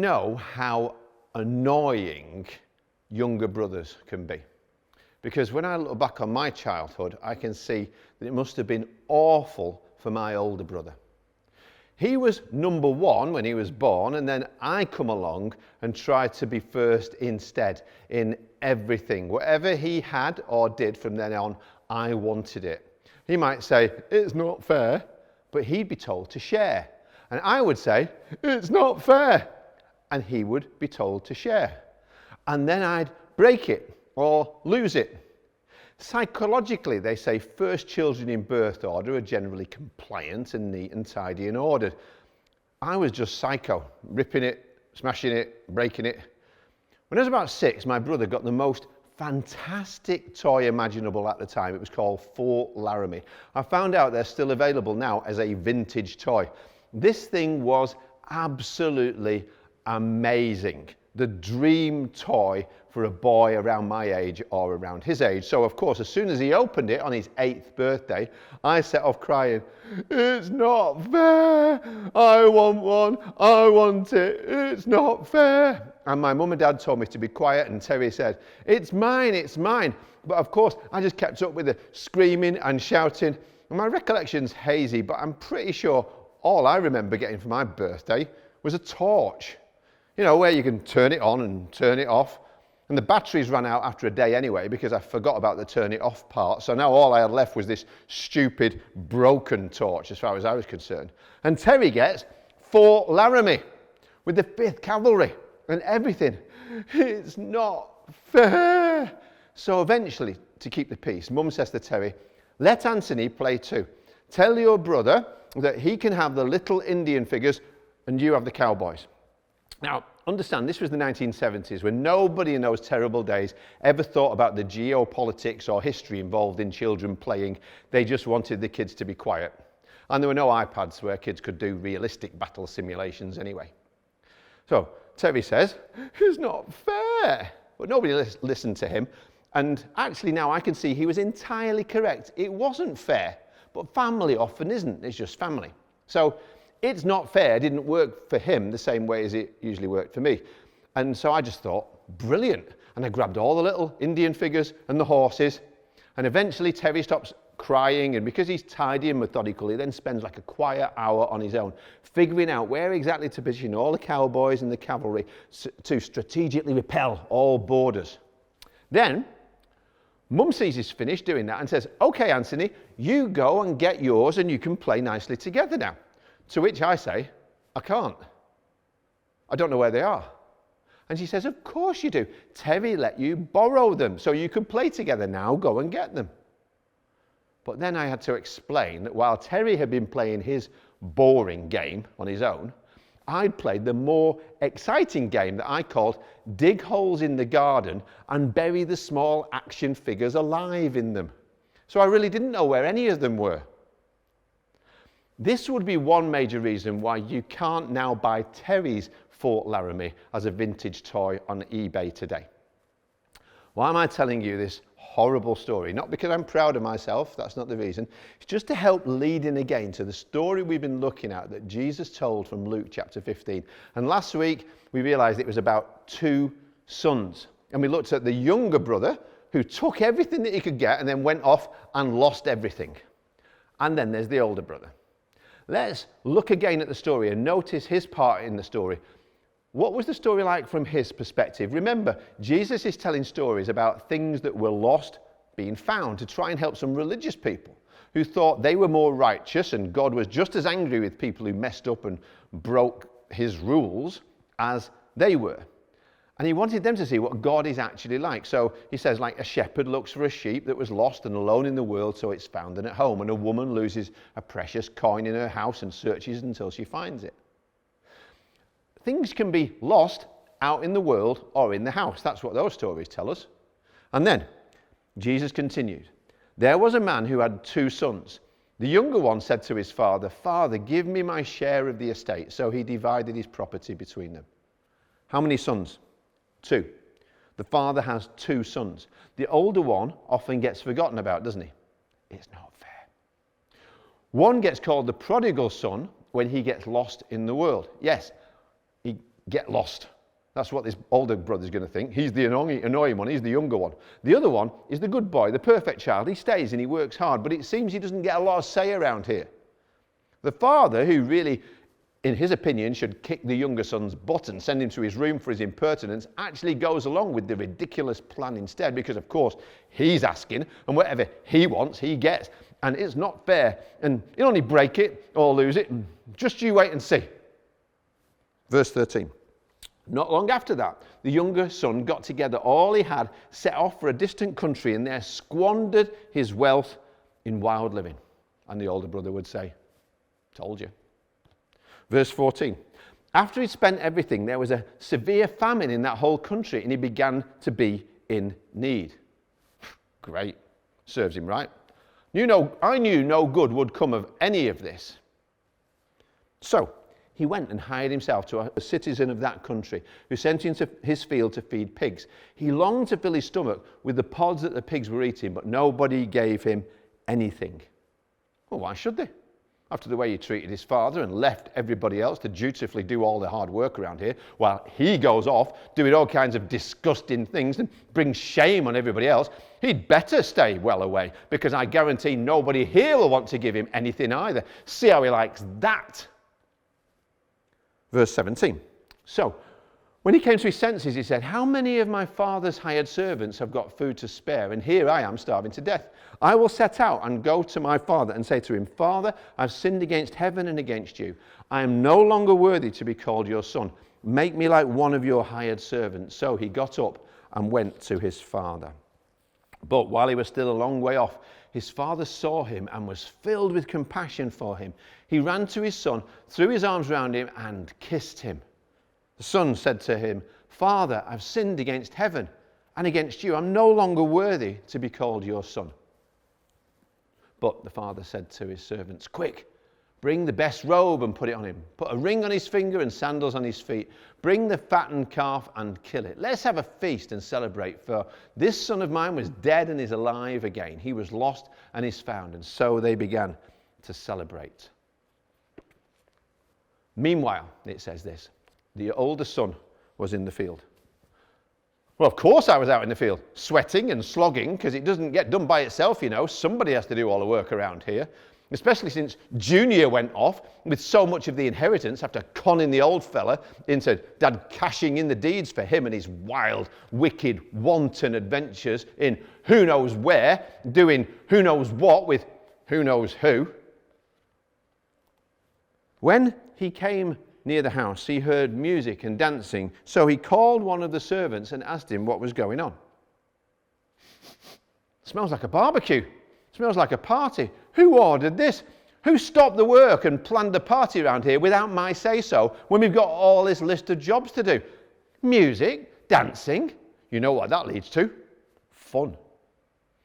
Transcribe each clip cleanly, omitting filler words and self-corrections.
know how annoying younger brothers can be. Because when I look back on my childhood, I can see that it must have been awful for my older brother. He was number one when he was born, and then I come along and try to be first instead in everything. Whatever he had or did from then on, I wanted it. He might say, "It's not fair," but he'd be told to share. And I would say, "It's not fair," and he would be told to share. And then I'd break it or lose it. Psychologically, they say first children in birth order are generally compliant and neat and tidy and ordered. I was just psycho, ripping it, smashing it, breaking it. When I was about 6, my brother got the most fantastic toy imaginable at the time. It was called Fort Laramie. I found out they're still available now as a vintage toy. This thing was absolutely amazing. The dream toy for a boy around my age or around his age. So of course, as soon as he opened it on his 8th birthday, I set off crying, "It's not fair, I want one, I want it, it's not fair." And my mum and dad told me to be quiet, and Terry said, "It's mine, it's mine." But of course, I just kept up with the screaming and shouting. And my recollection's hazy, but I'm pretty sure all I remember getting for my birthday was a torch. You know, where you can turn it on and turn it off. And the batteries ran out after a day anyway because I forgot about the turn it off part. So now all I had left was this stupid broken torch as far as I was concerned. And Terry gets Fort Laramie with the 5th Cavalry and everything. It's not fair. So eventually, to keep the peace, Mum says to Terry, "Let Anthony play too. Tell your brother that he can have the little Indian figures and you have the cowboys." Now, understand, this was the 1970s when nobody in those terrible days ever thought about the geopolitics or history involved in children playing. They just wanted the kids to be quiet. And there were no iPads where kids could do realistic battle simulations anyway. So Terry says, "It's not fair." But nobody listened to him. And actually now I can see he was entirely correct. It wasn't fair. But family often isn't. It's just family. So "it's not fair" didn't work for him the same way as it usually worked for me. And so I just thought, brilliant. And I grabbed all the little Indian figures and the horses. And eventually Terry stops crying. And because he's tidy and methodical, he then spends like a quiet hour on his own, figuring out where exactly to position all the cowboys and the cavalry to strategically repel all borders. Then Mum sees he's finished doing that and says, "Okay, Anthony, you go and get yours and you can play nicely together now." To which I say, "I can't. I don't know where they are." And she says, "Of course you do. Terry let you borrow them so you could play together. Now go and get them." But then I had to explain that while Terry had been playing his boring game on his own, I'd played the more exciting game that I called dig holes in the garden and bury the small action figures alive in them. So I really didn't know where any of them were. This would be one major reason why you can't now buy Terry's Fort Laramie as a vintage toy on eBay today. Why am I telling you this horrible story? Not because I'm proud of myself, that's not the reason. It's just to help lead in again to the story we've been looking at that Jesus told from Luke chapter 15. And last week we realized it was about 2 sons. And we looked at the younger brother who took everything that he could get and then went off and lost everything. And then there's the older brother. Let's look again at the story and notice his part in the story. What was the story like from his perspective? Remember, Jesus is telling stories about things that were lost being found to try and help some religious people who thought they were more righteous and God was just as angry with people who messed up and broke his rules as they were. And he wanted them to see what God is actually like. So he says, like a shepherd looks for a sheep that was lost and alone in the world, so it's found and at home. And a woman loses a precious coin in her house and searches until she finds it. Things can be lost out in the world or in the house. That's what those stories tell us. And then Jesus continued. There was a man who had 2 sons. The younger one said to his father, "Father, give me my share of the estate." So he divided his property between them. How many sons? 2. The father has 2 sons. The older one often gets forgotten about, doesn't he? It's not fair. One gets called the prodigal son when he gets lost in the world. Yes, he get lost. That's what this older brother's going to think. He's the annoying one. He's the younger one. The other one is the good boy, the perfect child. He stays and he works hard, but it seems he doesn't get a lot of say around here. The father, who really, in his opinion, should kick the younger son's butt and send him to his room for his impertinence, actually goes along with the ridiculous plan instead, because, of course, he's asking, and whatever he wants, he gets. And it's not fair. And he'll only break it or lose it. Just you wait and see. Verse 13. Not long after that, the younger son got together all he had, set off for a distant country, and there squandered his wealth in wild living. And the older brother would say, told you. Verse 14. After he'd spent everything, there was a severe famine in that whole country, and he began to be in need. Great. Serves him right. I knew no good would come of any of this. So he went and hired himself to a citizen of that country, who sent him to his field to feed pigs. He longed to fill his stomach with the pods that the pigs were eating, but nobody gave him anything. Well, why should they? After the way he treated his father and left everybody else to dutifully do all the hard work around here, while he goes off doing all kinds of disgusting things and brings shame on everybody else, he'd better stay well away, because I guarantee nobody here will want to give him anything either. See how he likes that. Verse 17. So, when he came to his senses, he said, how many of my father's hired servants have got food to spare? And here I am starving to death. I will set out and go to my father and say to him, Father, I've sinned against heaven and against you. I am no longer worthy to be called your son. Make me like one of your hired servants. So he got up and went to his father. But while he was still a long way off, his father saw him and was filled with compassion for him. He ran to his son, threw his arms around him, and kissed him. The son said to him, Father, I've sinned against heaven and against you. I'm no longer worthy to be called your son. But the father said to his servants, quick, bring the best robe and put it on him. Put a ring on his finger and sandals on his feet. Bring the fattened calf and kill it. Let's have a feast and celebrate, for this son of mine was dead and is alive again. He was lost and is found. And so they began to celebrate. Meanwhile, it says this, the older son was in the field. Well, of course I was out in the field, sweating and slogging, because it doesn't get done by itself, you know. Somebody has to do all the work around here, especially since Junior went off with so much of the inheritance after conning the old fella into Dad cashing in the deeds for him and his wild, wicked, wanton adventures in who knows where, doing who knows what with who knows who. When he came near the house, he heard music and dancing. So he called one of the servants and asked him what was going on. Smells like a barbecue. Smells like a party. Who ordered this? Who stopped the work and planned the party around here without my say-so when we've got all this list of jobs to do? Music, dancing. You know what that leads to? Fun.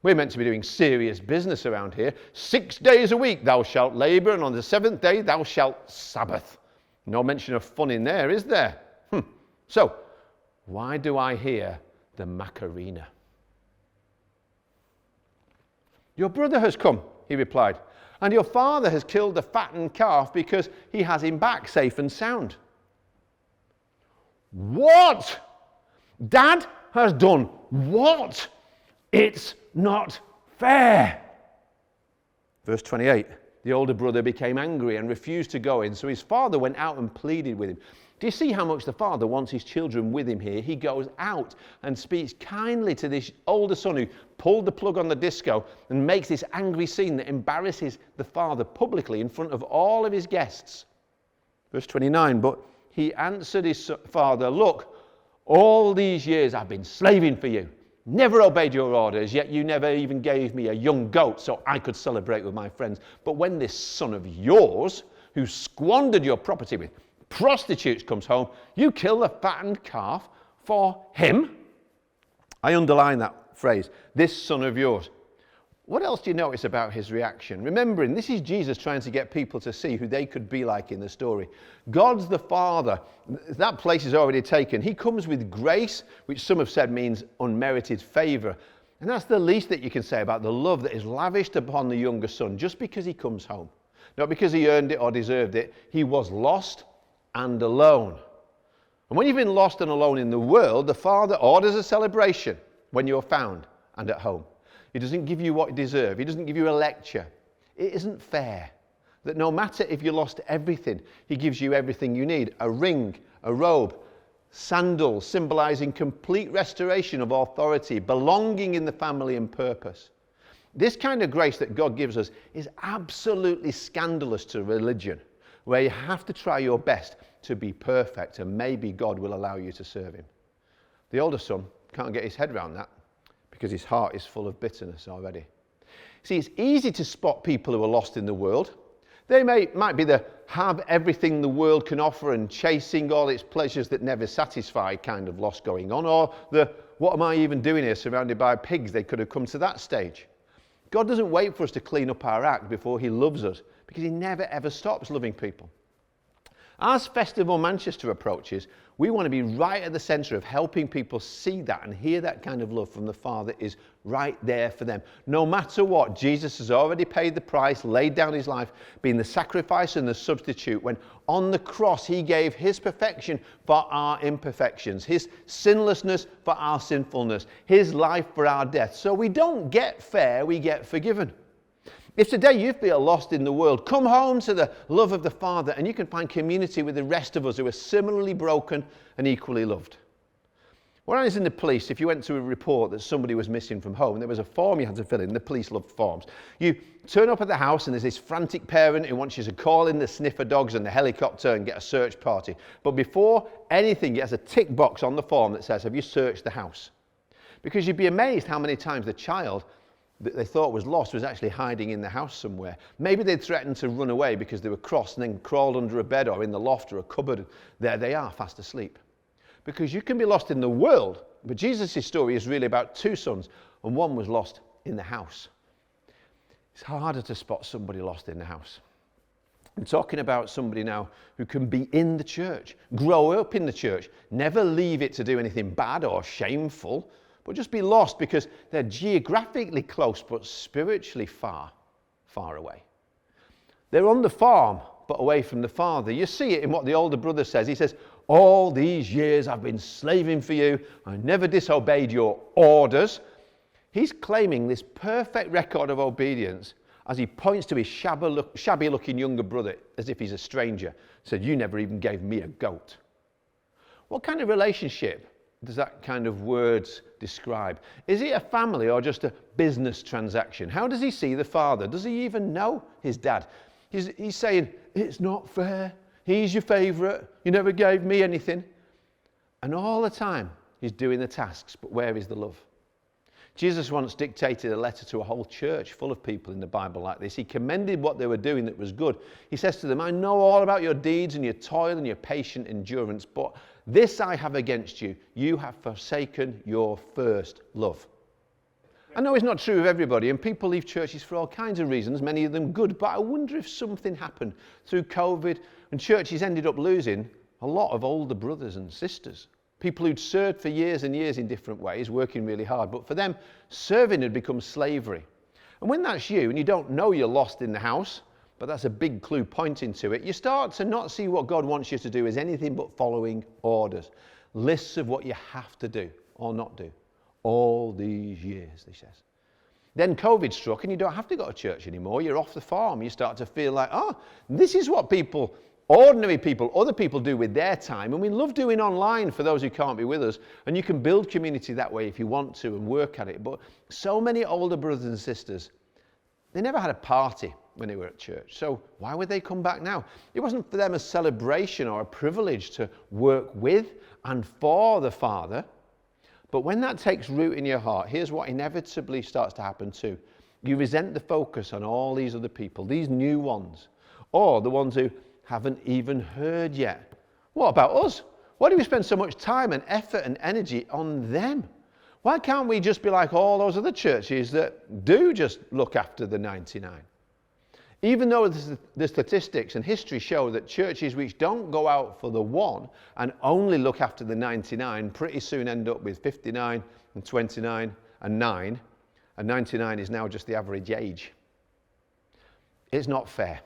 We're meant to be doing serious business around here. 6 days a week thou shalt labour, and on the seventh day thou shalt Sabbath. No mention of fun in there, is there? So, why do I hear the Macarena? Your brother has come, he replied, and your father has killed the fattened calf because he has him back safe and sound. What? Dad has done what? It's not fair. Verse 28. The older brother became angry and refused to go in, so his father went out and pleaded with him. Do you see how much the father wants his children with him here? He goes out and speaks kindly to this older son who pulled the plug on the disco and makes this angry scene that embarrasses the father publicly in front of all of his guests. Verse 29, but he answered his father, look, all these years I've been slaving for you. Never obeyed your orders, yet you never even gave me a young goat so I could celebrate with my friends. But when this son of yours, who squandered your property with prostitutes, comes home, you kill the fattened calf for him? I underline that phrase, this son of yours. What else do you notice about his reaction? Remembering, this is Jesus trying to get people to see who they could be like in the story. God's the Father. That place is already taken. He comes with grace, which some have said means unmerited favour. And that's the least that you can say about the love that is lavished upon the younger son just because he comes home. Not because he earned it or deserved it. He was lost and alone. And when you've been lost and alone in the world, the Father orders a celebration when you're found and at home. He doesn't give you what you deserve. He doesn't give you a lecture. It isn't fair that no matter if you lost everything, he gives you everything you need. A ring, a robe, sandals, symbolizing complete restoration of authority, belonging in the family and purpose. This kind of grace that God gives us is absolutely scandalous to religion, where you have to try your best to be perfect, and maybe God will allow you to serve him. The older son can't get his head around that because his heart is full of bitterness already. See, it's easy to spot people who are lost in the world. They might be the have everything the world can offer and chasing all its pleasures that never satisfy kind of lost going on, or the what am I even doing here surrounded by pigs. They could have come to that stage. God doesn't wait for us to clean up our act before he loves us, because he never ever stops loving people. As Festival Manchester approaches, we want to be right at the centre of helping people see that and hear that kind of love from the Father is right there for them. No matter what, Jesus has already paid the price, laid down his life, being the sacrifice and the substitute, when on the cross he gave his perfection for our imperfections, his sinlessness for our sinfulness, his life for our death. So we don't get fair, we get forgiven. If today you feel lost in the world, come home to the love of the Father and you can find community with the rest of us who are similarly broken and equally loved. When I was in the police, if you went to a report that somebody was missing from home, there was a form you had to fill in. The police loved forms. You turn up at the house and there's this frantic parent who wants you to call in the sniffer dogs and the helicopter and get a search party. But before anything, it has a tick box on the form that says, have you searched the house? Because you'd be amazed how many times the child that they thought was lost was actually hiding in the house somewhere. Maybe they'd threatened to run away because they were cross and then crawled under a bed or in the loft or a cupboard. There they are, fast asleep. Because you can be lost in the world, but Jesus' story is really about two sons, and one was lost in the house. It's harder to spot somebody lost in the house. I'm talking about somebody now who can be in the church, grow up in the church, never leave it to do anything bad or shameful, but just be lost because they're geographically close but spiritually far, far away. They're on the farm but away from the Father. You see it in what the older brother says. He says, all these years I've been slaving for you. I never disobeyed your orders. He's claiming this perfect record of obedience as he points to his shabby-looking younger brother as if he's a stranger. Said, you never even gave me a goat. What kind of relationship does that kind of words describe? Is it a family or just a business transaction? How does he see the Father? Does he even know his dad? He's saying, it's not fair. He's your favourite. You never gave me anything. And all the time, he's doing the tasks. But where is the love? Jesus once dictated a letter to a whole church full of people in the Bible like this. He commended what they were doing that was good. He says to them, I know all about your deeds and your toil and your patient endurance, but this I have against you. You have forsaken your first love. I know it's not true of everybody, and people leave churches for all kinds of reasons, many of them good, but I wonder if something happened through COVID and churches ended up losing a lot of older brothers and sisters. People who'd served for years and years in different ways, working really hard, but for them, serving had become slavery. And when that's you, and you don't know you're lost in the house, but that's a big clue pointing to it, you start to not see what God wants you to do as anything but following orders. Lists of what you have to do or not do. All these years, he says. Then COVID struck and you don't have to go to church anymore. You're off the farm. You start to feel like, this is what people, ordinary people, other people do with their time. And we love doing online for those who can't be with us. And you can build community that way if you want to and work at it. But so many older brothers and sisters, they never had a party when they were at church. So why would they come back now? It wasn't for them a celebration or a privilege to work with and for the Father. But when that takes root in your heart, here's what inevitably starts to happen too. You resent the focus on all these other people, these new ones, or the ones who haven't even heard yet. What about us? Why do we spend so much time and effort and energy on them? Why can't we just be like all those other churches that do just look after the 99? Even though the statistics and history show that churches which don't go out for the one and only look after the 99 pretty soon end up with 59 and 29 and 9, and 99 is now just the average age. It's not fair.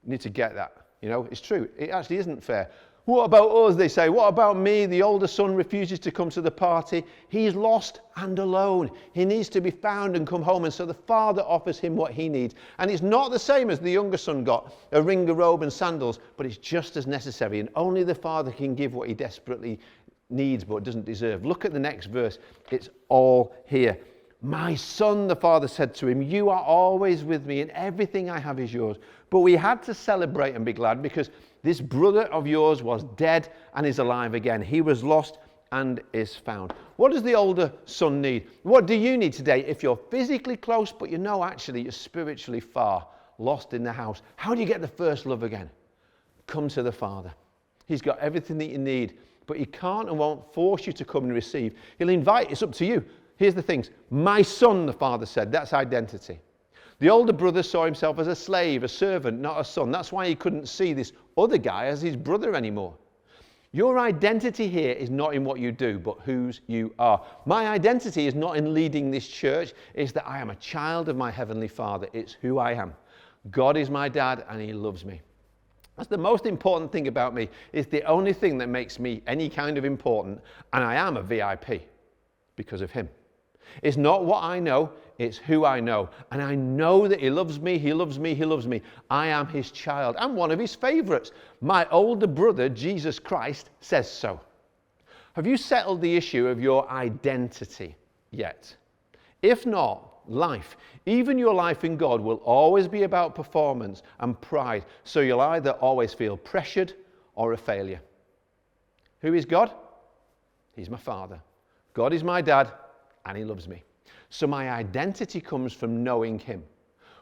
You need to get that. You know, it's true. It actually isn't fair. What about us, they say? What about me? The older son refuses to come to the party. He's lost and alone. He needs to be found and come home. And so the father offers him what he needs. And it's not the same as the younger son got, a ring, a robe and sandals, but it's just as necessary. And only the father can give what he desperately needs but doesn't deserve. Look at the next verse. It's all here. My son, the father said to him, you are always with me and everything I have is yours. But we had to celebrate and be glad because this brother of yours was dead and is alive again. He was lost and is found. What does the older son need? What do you need today if you're physically close, but you know actually you're spiritually far, lost in the house? How do you get the first love again? Come to the Father. He's got everything that you need, but he can't and won't force you to come and receive. He'll invite, it's up to you. Here's the things. My son, the father said, that's identity. The older brother saw himself as a slave, a servant, not a son. That's why he couldn't see this other guy as his brother anymore. Your identity here is not in what you do, but whose you are. My identity is not in leading this church. It's that I am a child of my heavenly Father. It's who I am. God is my dad and he loves me. That's the most important thing about me. It's the only thing that makes me any kind of important. And I am a VIP because of him. It's not what I know, it's who I know. And I know that he loves me, he loves me, he loves me. I am his child. I'm one of his favorites. My older brother, Jesus Christ, says so. Have you settled the issue of your identity yet? If not, life, even your life in God, will always be about performance and pride. So you'll either always feel pressured or a failure. Who is God? He's my Father. God is my dad. And he loves me. So my identity comes from knowing him.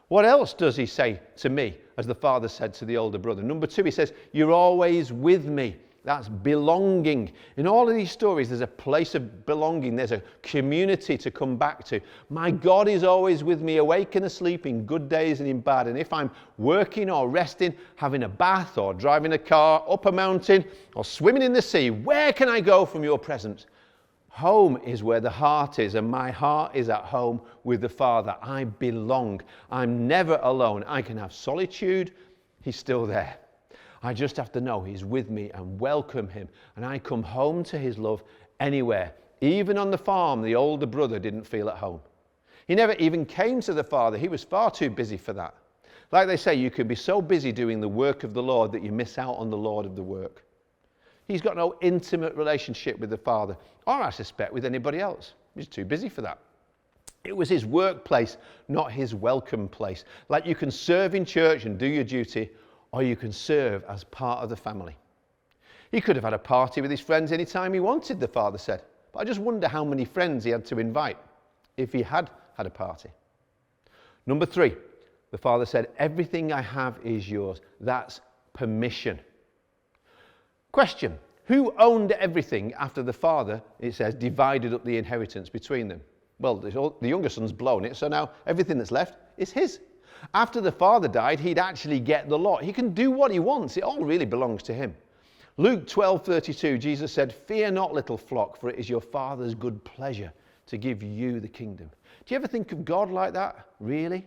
What else does he say to me, as the father said to the older brother? Number 2, he says, you're always with me. That's belonging. In all of these stories, there's a place of belonging. There's a community to come back to. My God is always with me, awake and asleep, in good days and in bad. And if I'm working or resting, having a bath or driving a car, up a mountain or swimming in the sea, where can I go from your presence? Home is where the heart is, and my heart is at home with the Father. I belong. I'm never alone. I can have solitude. He's still there. I just have to know he's with me and welcome him. And I come home to his love anywhere. Even on the farm, the older brother didn't feel at home. He never even came to the Father. He was far too busy for that. Like they say, you can be so busy doing the work of the Lord that you miss out on the Lord of the work. He's got no intimate relationship with the Father, or I suspect with anybody else. He's too busy for that. It was his workplace, not his welcome place. Like you can serve in church and do your duty, or you can serve as part of the family. He could have had a party with his friends anytime he wanted, the Father said. But I just wonder how many friends he had to invite if he had had a party. Number 3, the Father said, everything I have is yours. That's permission. Question, who owned everything after the father, it says, divided up the inheritance between them? Well, the younger son's blown it, so now everything that's left is his. After the father died, he'd actually get the lot. He can do what he wants. It all really belongs to him. Luke 12:32, Jesus said, fear not, little flock, for it is your Father's good pleasure to give you the kingdom. Do you ever think of God like that? Really?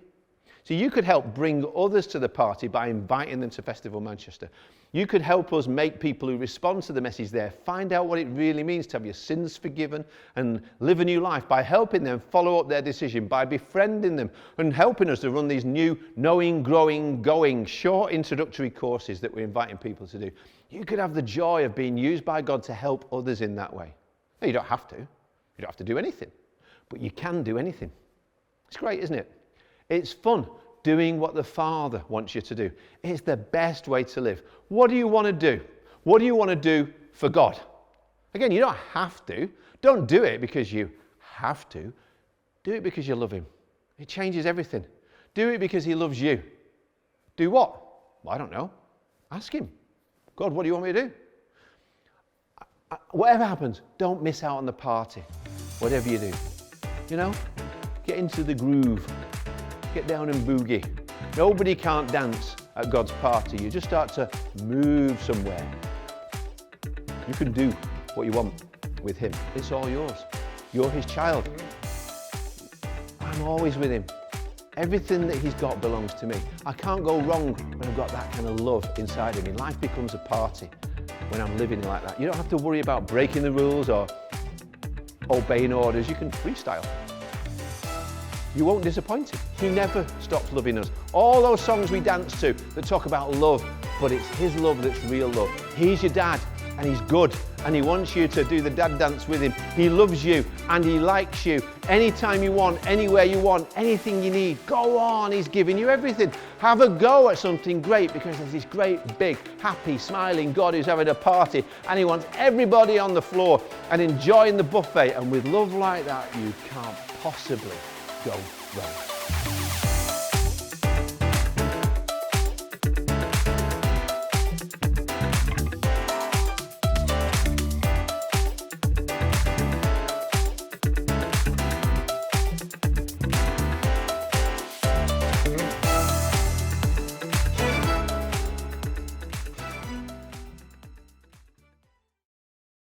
So you could help bring others to the party by inviting them to Festival Manchester. You could help us make people who respond to the message there find out what it really means to have your sins forgiven and live a new life by helping them follow up their decision, by befriending them and helping us to run these new knowing, growing, going, short introductory courses that we're inviting people to do. You could have the joy of being used by God to help others in that way. No, you don't have to. You don't have to do anything, but you can do anything. It's great, isn't it? It's fun doing what the Father wants you to do. It's the best way to live. What do you want to do? What do you want to do for God? Again, you don't have to. Don't do it because you have to. Do it because you love him. It changes everything. Do it because he loves you. Do what? Well, I don't know. Ask him. God, what do you want me to do? Whatever happens, don't miss out on the party. Whatever you do. You know, get into the groove. Get down and boogie. Nobody can't dance at God's party. You just start to move somewhere. You can do what you want with him. It's all yours. You're his child. I'm always with him. Everything that he's got belongs to me. I can't go wrong when I've got that kind of love inside of me. Life becomes a party. when I'm living like that. You don't have to worry about breaking the rules or obeying orders. You can freestyle. You won't disappoint him. He never stops loving us. All those songs we dance to that talk about love, but it's his love that's real love. He's your dad, and he's good, and he wants you to do the dad dance with him. He loves you, and he likes you. Anytime you want, anywhere you want, anything you need, go on, he's giving you everything. Have a go at something great, because there's this great, big, happy, smiling God who's having a party, and he wants everybody on the floor and enjoying the buffet. And with love like that, you can't possibly go wrong.